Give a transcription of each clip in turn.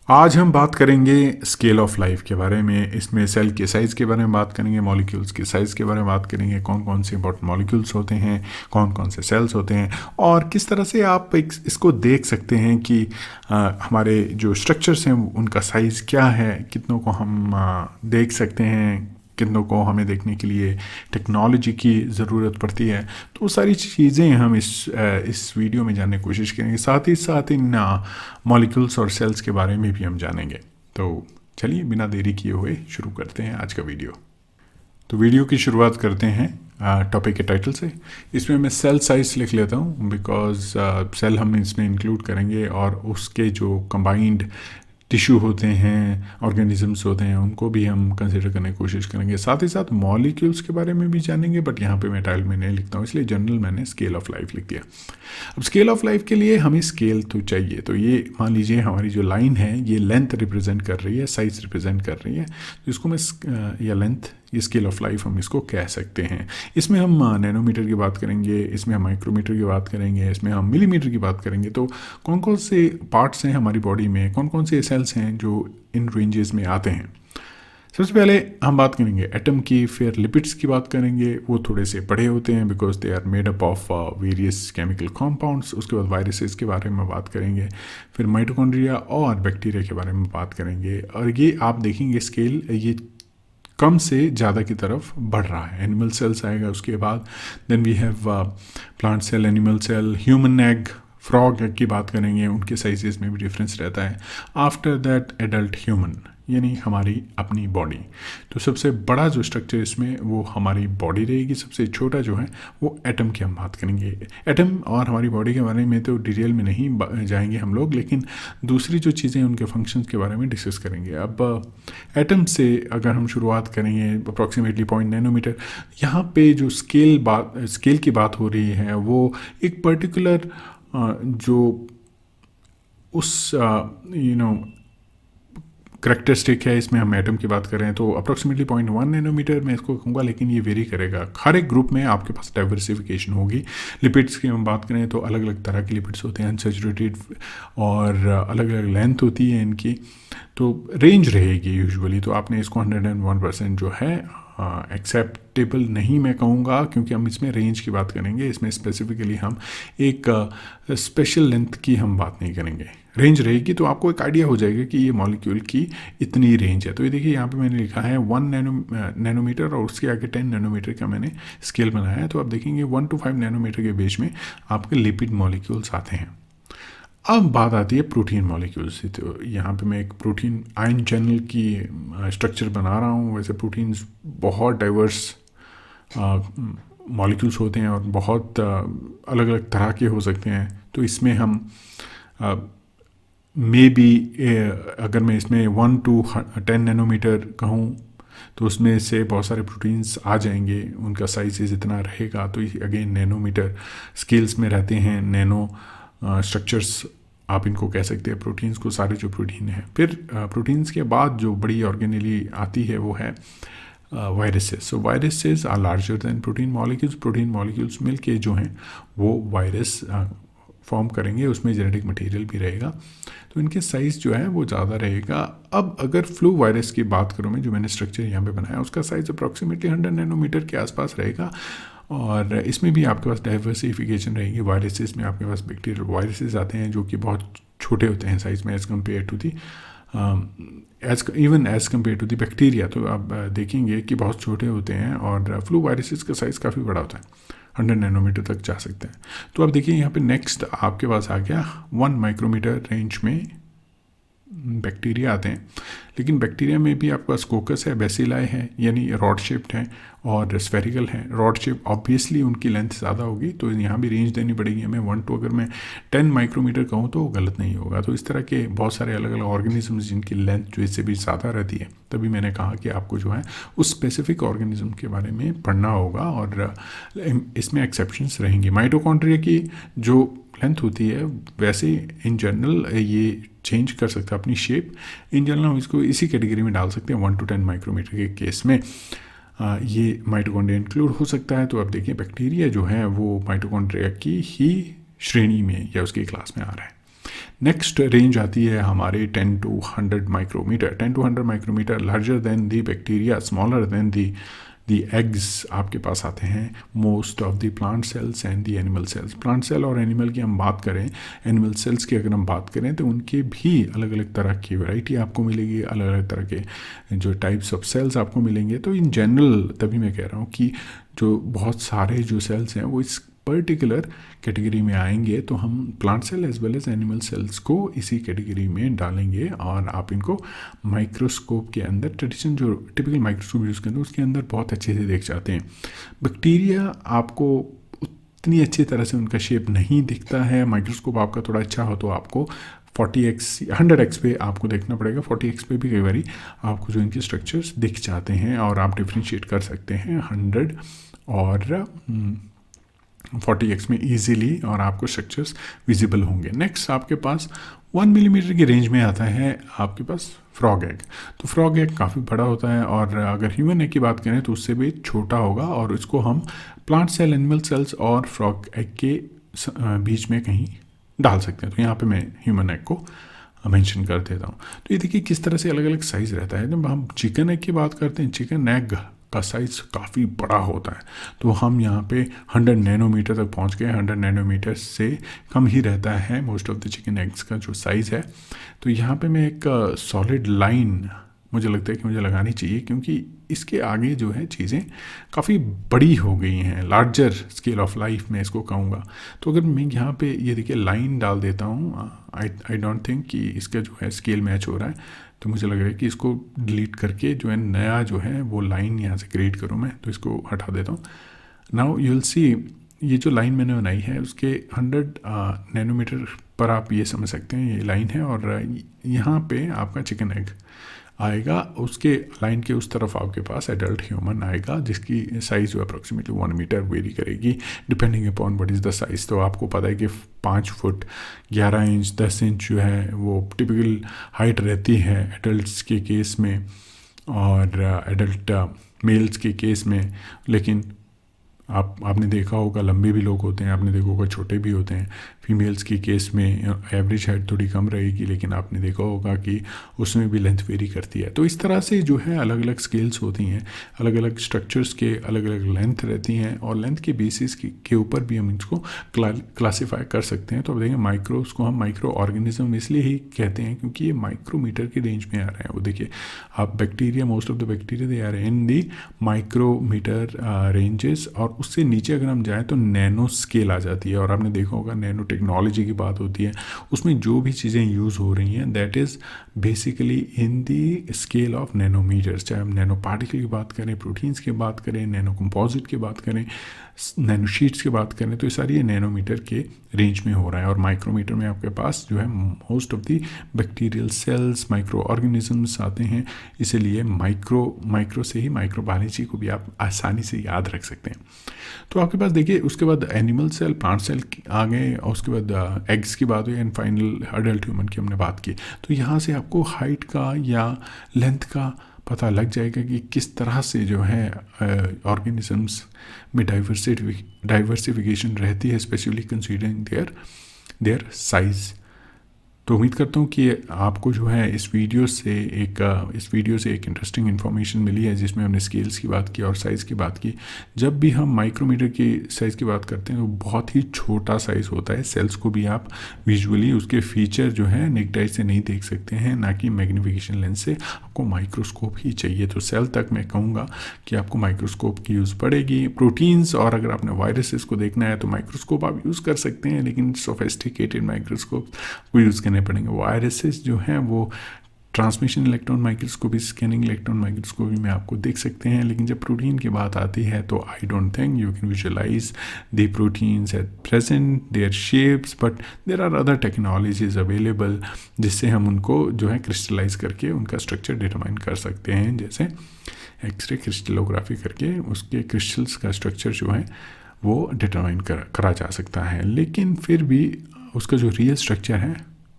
आज हम बात करेंगे स्केल ऑफ लाइफ के बारे में। इसमें सेल के साइज़ के बारे में बात करेंगे, मॉलिक्यूल्स के साइज़ के बारे में बात करेंगे, कौन कौन से इंपॉर्टेंट मॉलिक्यूल्स होते हैं, कौन कौन से सेल्स होते हैं, और किस तरह से आप इसको देख सकते हैं कि हमारे जो स्ट्रक्चर्स हैं उनका साइज़ क्या है, कितनों को हम देख सकते हैं, कितनों को हमें देखने के लिए टेक्नोलॉजी की ज़रूरत पड़ती है। तो वो सारी चीज़ें हम इस वीडियो में जानने की कोशिश करेंगे। साथ ही साथ इन मॉलिक्यूल्स और सेल्स के बारे में भी हम जानेंगे। तो चलिए बिना देरी किए हुए शुरू करते हैं आज का वीडियो। तो वीडियो की शुरुआत करते हैं टॉपिक के टाइटल से। इसमें मैं सेल साइज लिख लेता हूँ बिकॉज सेल हम इसमें इंक्लूड करेंगे और उसके जो कंबाइंड टिश्यू होते हैं, ऑर्गेनिजम्स होते हैं, उनको भी हम कंसिडर करने की कोशिश करेंगे। साथ ही साथ मॉलिक्यूल्स के बारे में भी जानेंगे, बट यहाँ पे मैं टाइटल में नहीं लिखता हूँ, इसलिए जनरल मैंने स्केल ऑफ लाइफ लिख दिया। अब स्केल ऑफ लाइफ के लिए हमें स्केल तो चाहिए। तो ये मान लीजिए हमारी जो लाइन है ये लेंथ रिप्रेजेंट कर रही है, साइज रिप्रेजेंट कर रही है। तो इसको मैं या लेंथ, ये स्केल ऑफ लाइफ हम इसको कह सकते हैं। इसमें हम नैनोमीटर की बात करेंगे, इसमें हम माइक्रोमीटर की बात करेंगे, इसमें हम मिलीमीटर की बात करेंगे। तो कौन कौन से पार्ट्स हैं हमारी बॉडी में, कौन कौन से सेल्स हैं जो इन रेंजेस में आते हैं। सबसे पहले हम बात करेंगे एटम की, फिर लिपिड्स की बात करेंगे। वो थोड़े से बड़े होते हैं because they are made up of various chemical compounds. उसके बाद वायरसेस के बारे में बात करेंगे, फिर माइटोकॉन्ड्रिया और बैक्टीरिया के बारे में बात करेंगे। और ये आप देखेंगे स्केल ये कम से ज़्यादा की तरफ बढ़ रहा है। एनिमल सेल्स आएगा उसके बाद, then we have plant cell, animal cell, human egg, frog egg की बात करेंगे, उनके साइजेस में भी डिफरेंस रहता है। आफ्टर दैट एडल्ट ह्यूमन, यानी हमारी अपनी बॉडी। तो सबसे बड़ा जो स्ट्रक्चर इसमें वो हमारी बॉडी रहेगी, सबसे छोटा जो है वो एटम की हम बात करेंगे। एटम और हमारी बॉडी के बारे में तो डिटेल में नहीं जाएंगे हम लोग, लेकिन दूसरी जो चीज़ें उनके फंक्शंस के बारे में डिस्कस करेंगे। अब एटम से अगर हम शुरुआत करेंगे अप्रॉक्सीमेटली 0.9 नैनोमीटर, यहाँ पे जो स्केल की बात हो रही है वो एक पर्टिकुलर जो उस करेक्टरिस्टिक है, इसमें हम एटम की बात करें तो अप्रॉक्सीमेटली 0.1 नैनोमीटर मैं इसको कहूँगा, लेकिन ये वेरी करेगा। हर एक ग्रुप में आपके पास डाइवर्सिफिकेशन होगी। लिपिड्स की हम बात करें तो अलग अलग तरह के लिपिड्स होते हैं, अनसैचुरेटेड, और अलग अलग लेंथ होती है इनकी। तो रेंज रहेगी यूजुअली। तो आपने इसको 101% जो है एक्सेप्टेबल नहीं मैं कहूँगा, क्योंकि हम इसमें रेंज की बात करेंगे। इसमें स्पेसिफिकली हम एक स्पेशल लेंथ की हम बात नहीं करेंगे। रेंज रहेगी तो आपको एक आइडिया हो जाएगा कि ये मॉलिक्यूल की इतनी रेंज है। तो ये देखिए यहाँ पे मैंने लिखा है 1 नैनोमीटर और उसके आगे 10 नैनोमीटर का मैंने स्केल बनाया है। तो आप देखेंगे 1 to 5 नैनोमीटर के बीच में आपके लिपिड मॉलिक्यूल्स आते हैं। अब बात आती है प्रोटीन मॉलिक्यूल्स से। तो यहाँ पे मैं एक प्रोटीन आयन चैनल की स्ट्रक्चर बना रहा हूँ। वैसे प्रोटीन्स बहुत डाइवर्स मॉलिक्यूल्स होते हैं और बहुत अलग अलग तरह के हो सकते हैं। तो इसमें हम मे बी अगर मैं इसमें 1 to 10 नैनोमीटर कहूँ तो उसमें से बहुत सारे प्रोटीन्स आ जाएंगे, उनका साइज इतना रहेगा। तो अगेन नैनोमीटर स्केल्स में रहते हैं। नैनो स्ट्रक्चर्स आप इनको कह सकते हैं प्रोटीन्स को, सारे जो प्रोटीन हैं। फिर प्रोटीन्स के बाद जो बड़ी ऑर्गेनेली आती है वो है viruses. So viruses are larger than protein molecules. Protein molecules मिलके जो हैं वो वायरस फॉर्म करेंगे, उसमें जेनेटिक मटेरियल भी रहेगा, तो इनके साइज़ जो है वो ज़्यादा रहेगा। अब अगर फ्लू वायरस की बात करूँ मैं, जो मैंने स्ट्रक्चर यहाँ पे बनाया, उसका साइज़ अप्रॉक्सीमेटली 100 नैनोमीटर के आसपास रहेगा। और इसमें भी आपके पास डाइवर्सिफिकेशन रहेगी। वायरसेस में आपके पास बैक्टीरियल वायरसेस आते हैं जो कि बहुत छोटे होते हैं साइज़ में as compare to the as compare to the bacteria. तो आप देखेंगे कि बहुत छोटे होते हैं और फ्लू वायरसेस का साइज़ काफ़ी बड़ा होता है, 100 नैनोमीटर तक जा सकते हैं। तो आप देखिए यहाँ पे नेक्स्ट आपके पास आ गया 1 माइक्रोमीटर रेंज में बैक्टीरिया आते हैं। लेकिन बैक्टीरिया में भी आपके पास कोकस है, बेसिलाई है, यानी रॉड शेप्ड है, और स्फेरिकल है। रॉड शेप ऑब्वियसली उनकी लेंथ ज़्यादा होगी, तो यहाँ भी रेंज देनी पड़ेगी हमें 1 to, अगर मैं 10 माइक्रोमीटर कहूँ तो गलत नहीं होगा। तो इस तरह के बहुत सारे अलग अलग ऑर्गेनिजम्स जिनकी लेंथ जो इससे भी ज़्यादा रहती है। तभी मैंने कहा कि आपको जो है उस स्पेसिफिक ऑर्गेनिज्म के बारे में पढ़ना होगा, और इसमें एक्सेप्शंस रहेंगी। माइटोकॉन्ड्रिया की जो लेंथ होती है वैसे इन जनरल ये चेंज कर सकता है अपनी शेप। इन जनरल हम इसको इसी कैटेगरी में डाल सकते हैं। 1 to 10 माइक्रोमीटर के केस में ये माइटोकॉन्ड्रिया इंक्लूड हो सकता है। तो आप देखिए बैक्टीरिया जो है वो माइटोकॉन्ड्रिया की ही श्रेणी में या उसकी क्लास में आ रहा है। नेक्स्ट रेंज आती है हमारे 10 to 100 micrometre. 10 to 100 micrometre, larger than the bacteria, smaller than the eggs आपके पास आते हैं most of the plant cells and the animal cells. Plant cell और एनिमल की हम बात करें, एनिमल सेल्स की अगर हम बात करें तो उनके भी अलग अलग तरह की वैरायटी आपको मिलेगी, अलग अलग तरह के जो टाइप्स ऑफ सेल्स आपको मिलेंगे। तो इन जनरल तभी मैं कह रहा हूँ कि जो बहुत सारे जो सेल्स हैं वो इस पर्टिकुलर कैटेगरी में आएंगे, तो हम plant cell as well as animal cells को इसी कैटेगरी में डालेंगे और आप इनको माइक्रोस्कोप के अंदर, ट्रेडिशनल जो टिपिकल माइक्रोस्कोप यूज़ करते हैं उसके अंदर बहुत अच्छे से देख जाते हैं। बैक्टीरिया आपको उतनी अच्छी तरह से उनका शेप नहीं दिखता है, माइक्रोस्कोप आपका थोड़ा अच्छा हो तो आपको 40x 100x पे आपको देखना पड़ेगा। 40x पे भी कई बार आपको जो इनके स्ट्रक्चर्स दिख जाते हैं और आप डिफ्रेंशिएट कर सकते हैं 100 और 40x में ईजीली, और आपको स्ट्रक्चर्स विजिबल होंगे। नेक्स्ट आपके पास 1 मिलीमीटर की रेंज में आता है आपके पास फ्रॉग एग। तो फ्रॉग एग काफ़ी बड़ा होता है, और अगर ह्यूमन एग की बात करें तो उससे भी छोटा होगा, और इसको हम प्लांट सेल, एनिमल सेल्स और फ्रॉग एग के बीच में कहीं डाल सकते हैं। तो यहाँ पे मैं ह्यूमन एग को मेंशन कर देता हूँ। तो ये देखिए किस तरह से अलग अलग साइज़ रहता है। जब हम चिकन एग की बात करते हैं, चिकन एग का साइज़ काफ़ी बड़ा होता है, तो हम यहाँ पे 100 नैनोमीटर तक पहुँच गए। 100 नैनोमीटर से कम ही रहता है most of the chicken eggs का जो साइज़ है। तो यहाँ पे मैं एक सॉलिड लाइन मुझे लगता है कि मुझे लगानी चाहिए, क्योंकि इसके आगे जो है चीज़ें काफ़ी बड़ी हो गई हैं, लार्जर स्केल ऑफ लाइफ में इसको कहूँगा। तो अगर मैं यहाँ पे ये देखिए लाइन डाल देता हूँ, आई डोंट थिंक कि इसका जो है स्केल मैच हो रहा है, तो मुझे लग रहा है कि इसको डिलीट करके जो है नया जो है वो लाइन यहाँ से क्रिएट करूँ मैं, तो इसको हटा देता हूँ। नाउ यू विल सी, ये जो लाइन मैंने बनाई है उसके 100 नैनोमीटर पर आप ये समझ सकते हैं ये लाइन है, और यहाँ पे आपका चिकन एग आएगा, उसके लाइन के उस तरफ आपके पास एडल्ट ह्यूमन आएगा, जिसकी साइज़ जो अप्रॉक्सीमेटली 1 मीटर वेरी करेगी depending upon what is the size. तो आपको पता है कि 5 फुट 11 इंच 10 इंच जो है वो टिपिकल हाइट रहती है एडल्ट्स के केस में और एडल्ट मेल्स के केस में। लेकिन आपने देखा होगा लंबे भी लोग होते हैं, आपने देखा होगा छोटे भी होते हैं। फीमेल्स की केस में एवरेज हाइट थोड़ी कम रहेगी, लेकिन आपने देखा होगा कि उसमें भी लेंथ वेरी करती है। तो इस तरह से जो है अलग अलग स्केल्स होती हैं, अलग अलग स्ट्रक्चर्स के अलग अलग लेंथ रहती हैं, और लेंथ के बेसिस के ऊपर भी हम इसको क्लासीफाई कर सकते हैं। तो अब देखें माइक्रो, उसको हम माइक्रो ऑर्गेनिज्म इसलिए ही कहते हैं क्योंकि ये माइक्रोमीटर की रेंज में आ रहे हैं। वो देखिए आप bacteria, most of the bacteria they are in the micrometre ranges, और उससे नीचे अगर हम जाएँ तो नैनो स्केल आ जाती है। और आपने देखा होगा नैनो टेक्नोलॉजी की बात होती है, उसमें जो भी चीज़ें यूज़ हो रही हैं that is basically in the scale of nanometres. चाहे हम नैनो पार्टिकल की बात करें, प्रोटीन्स की बात करें, नैनो कंपोजिट की बात करें, नैनो शीट्स की बात करें, तो ये सारी नैनोमीटर के रेंज में हो रहा है। और माइक्रोमीटर में आपके पास जो है most of the bacterial cells, micro organisms आते हैं, इसीलिए माइक्रो से ही माइक्रोबायोलॉजी को भी आप आसानी से याद रख सकते हैं। तो आपके पास देखिए उसके बाद एनिमल सेल, प्लांट सेल आ गए, और उसके बाद एग्स की बात हुई, एंड फाइनल अडल्ट ह्यूमन की हमने बात की। तो यहाँ से आपको हाइट का या लेंथ का पता लग जाएगा कि किस तरह से जो है ऑर्गेनिजम्स में डाइवर्सिफिकेशन रहती है, स्पेशली कंसीडरिंग देयर साइज़। तो उम्मीद करता हूँ कि आपको जो है इस वीडियो से एक इंटरेस्टिंग इन्फॉर्मेशन मिली है, जिसमें हमने स्केल्स की बात की और साइज़ की बात की। जब भी हम माइक्रोमीटर की साइज़ की बात करते हैं तो बहुत ही छोटा साइज़ होता है। सेल्स को भी आप विजुअली उसके फीचर जो है नेक्ड आई से नहीं देख सकते हैं, ना कि मैग्नीफिकेशन लेंस से। आपको माइक्रोस्कोप ही चाहिए। तो सेल तक मैं कहूँगा कि आपको माइक्रोस्कोप की यूज़ पड़ेगी। प्रोटीन्स और अगर आपने वायरसेस को देखना है तो माइक्रोस्कोप आप यूज़ कर सकते हैं, लेकिन सोफिस्टिकेटेड माइक्रोस्कोप को यूज़ करने पड़ेंगे। वायरसेस जो हैं वो transmission electron microscopy, scanning electron microscopy में आपको देख सकते हैं। लेकिन जब प्रोटीन की बात आती है तो I don't think you can visualise the proteins at present, their shapes, but there are other technologies available जिससे हम उनको जो है क्रिस्टलाइज करके उनका स्ट्रक्चर डिटरमाइन कर सकते हैं, जैसे एक्सरे क्रिस्टलोग्राफी करके उसके क्रिस्टल्स का स्ट्रक्चर जो है वो डिटरमाइन करा जा सकता है। लेकिन फिर भी उसका जो रियल स्ट्रक्चर है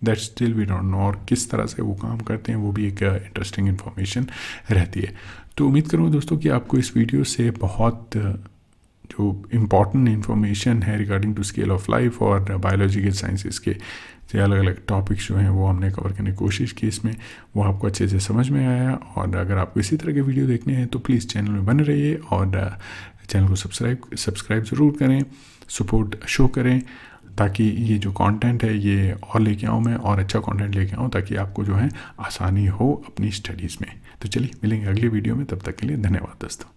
that still we don't know, और किस तरह से वो काम करते हैं वो भी एक इंटरेस्टिंग इन्फॉर्मेशन रहती है। तो उम्मीद करूँगा दोस्तों कि आपको इस वीडियो से बहुत जो इम्पॉर्टेंट इन्फॉर्मेशन है regarding to scale of life और बायोलॉजिकल साइंसेस के से अलग अलग टॉपिक्स जो हैं वो हमने कवर करने की कोशिश की इसमें, वो आपको अच्छे से समझ में आया। और अगर आपको इसी तरह के वीडियो देखने हैं तो प्लीज़ चैनल में बने रहिए और चैनल को सब्सक्राइब ज़रूर करें, सपोर्ट शो करें, ताकि ये जो कंटेंट है ये और लेके आऊँ मैं, और अच्छा कंटेंट लेके आऊँ ताकि आपको जो है आसानी हो अपनी स्टडीज़ में। तो चलिए मिलेंगे अगली वीडियो में, तब तक के लिए धन्यवाद दोस्तों।